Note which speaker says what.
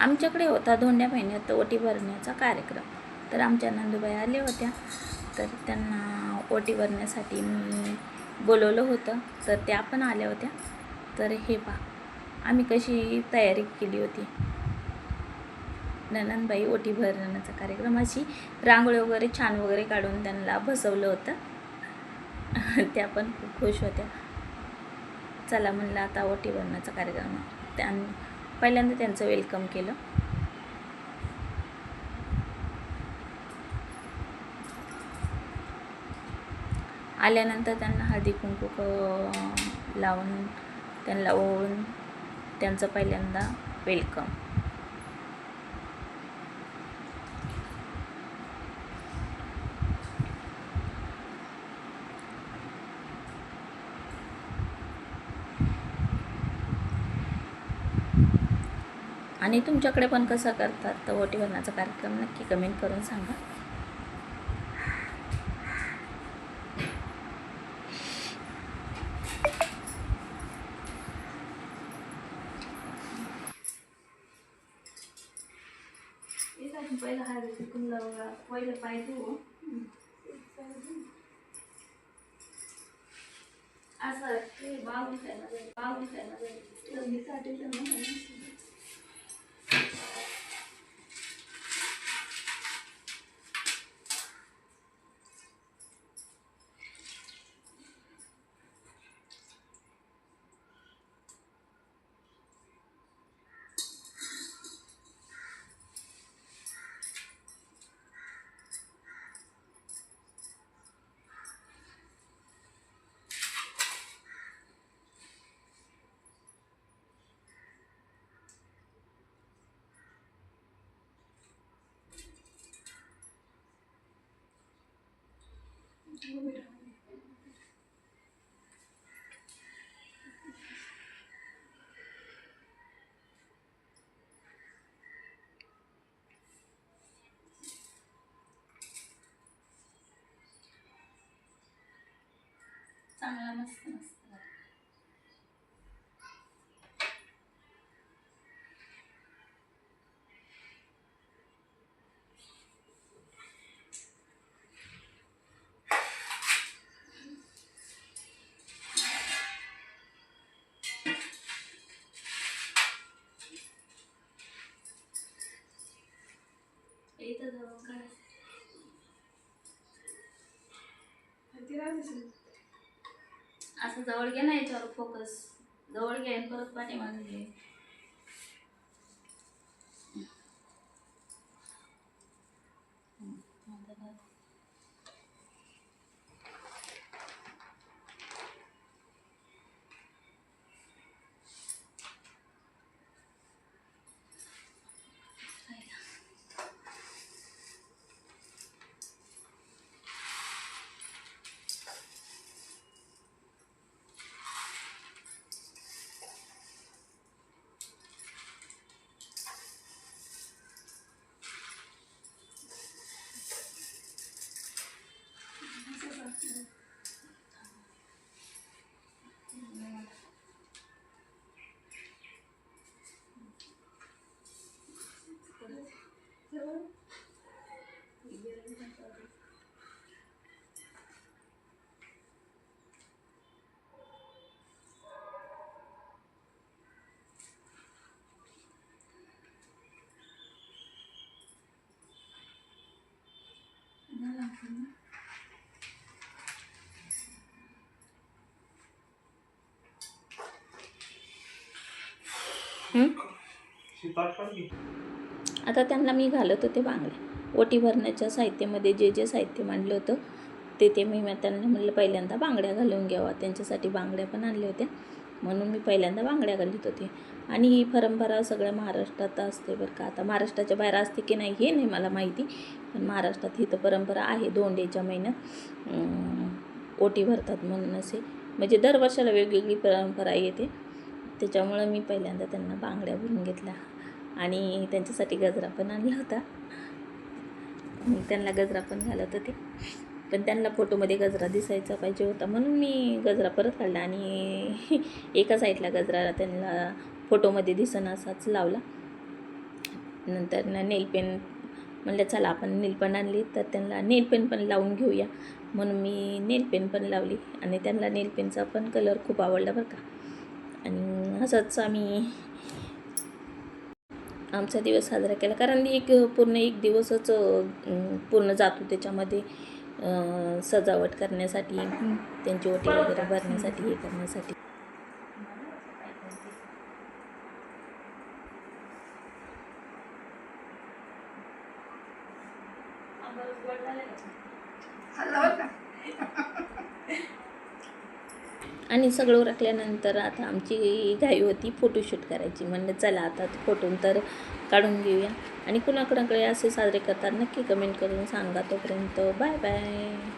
Speaker 1: आमच्याकडे होता धोंड्या महिन्यात ओटी भरण्याचा कार्यक्रम. तर आमच्या नंदुबाई आल्या होत्या, तर त्यांना ओटी भरण्यासाठी मी बोलवलं होतं, तर त्या पण आल्या होत्या. तर हे पहा आम्ही कशी तयारी केली होती. ननंदबाई ओटी भरण्याचा कार्यक्रम, अशी रांगोळी वगैरे छान वगैरे काढून त्यांना बसवलं होतं. त्या पण खूप खुश होत्या. चला म्हणलं आता ओटी भरण्याचा कार्यक्रम. पहिल्यांदा त्यांचं वेलकम केलं. आल्यानंतर त्यांना हळदी कुंकू लावून त्यांना ओवाळून त्यांचं पहिल्यांदा वेलकम. आणि तुमच्याकडे पण कसं करतात तर ओटी भरण्याचा कार्यक्रम नक्की कमेंट करून सांगा. पहिला हळदी कुंकू पहिलं पाहिजे असं ते चांगला मस्त मस्त. इथं जवळ काय असं जवळ घे ना, याच्यावर फोकस जवळ घे परत पाठीमागे घे. आता त्यांना मी घालत होते बांगड्या. ओटी भरण्याच्या साहित्यामध्ये जे जे साहित्य मांडलं होतं ते मी त्यांना म्हणलं पहिल्यांदा बांगड्या घालून घ्यावा. त्यांच्यासाठी बांगड्या पण आणल्या होत्या, म्हणून मी पहिल्यांदा बांगड्या घालीत होते. आणि ही परंपरा सगळ्या महाराष्ट्रात असते बरं का. आता महाराष्ट्राच्या बाहेर असते की नाही हे नाही मला माहिती, पण महाराष्ट्रात ही तर परंपरा आहे. धोंड्याच्या महिन्यात ओटी भरतात म्हणून असे, म्हणजे दरवर्षाला वेगवेगळी परंपरा येते. त्याच्यामुळं मी पहिल्यांदा त्यांना बांगड्या भरून घेतल्या आणि त्यांच्यासाठी गजरा पण आणला होता. त्यांना गजरा पण घालत होते, पण त्यांना फोटोमध्ये गजरा दिसायचा पाहिजे होता म्हणून मी गजरा परत काढला आणि एका साईडला गजरा त्यांना फोटोमध्ये दिसेना असाच लावला. नंतर ना नेलपेन म्हणलं चला आपण नेलपेन आणली तर त्यांना नेलपेन पण लावून घेऊया म्हणून मी नेलपेन पण लावली आणि त्यांना नेलपेनचा पण कलर खूप आवडला बरं का. आणि असंच आम्ही आमचा दिवस साजरा केला कारण पूर्ण एक दिवसच पूर्ण जातो त्याच्यामध्ये सजावट करण्यासाठी, त्यांची ओटी वगैरे भरण्यासाठी, हे करण्यासाठी. आणि सगळं उरकल्यानंतर आता आमची घाई होती फोटोशूट करायची. म्हणलं चला आता फोटो तर काढून घेऊया. आणि कुणाकुणाकडे असे साजरे करतात नक्की कमेंट करून सांगा. तोपर्यंत बाय बाय.